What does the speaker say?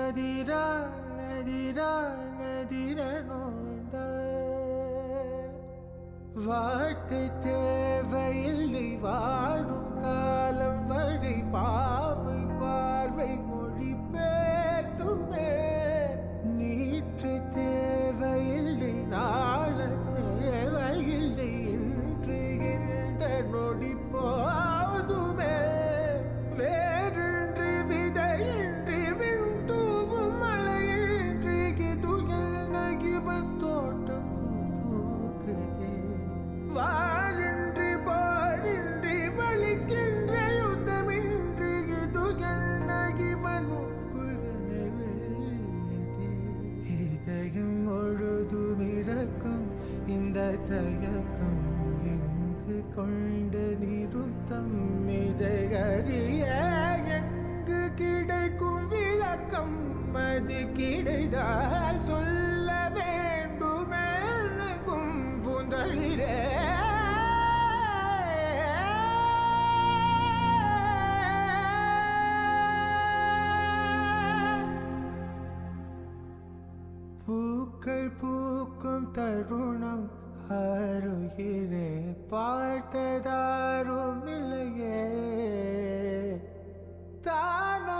நதிரா நதிரா நதிர நோய்ந்த வாழ்க்கை தேவையில்லை வாழும் காலம் வரை பாவை பார்வை மொழி பேசுமே நீற்று தேவையில்லை நாள தேவையில்லை இன்று இந்த நொடி போதுமே வேறின்றி விதையின்றி விண்தூவும் மழையின்றி கிதுகில் தோட்டம் பூக்குதே வாழின்றி பாழின்றி வலிக்கின்ற யுத்தமின்றி கிதுகில் இதயம் முழுதுமிழக்கும் இந்த தயக்கம் எங்கு கொண்டு நிறுத்தம் இதையறிய எங்கு கிடைக்கும் விளக்கம் அது கிடைத்தால் சொல்ல வேண்டுமே எனக்கும் பூந்தளிரே பூக்கள் பூக்கும் தருணம் அருகிலே பார்த்ததாரும் இல்லையே தானோ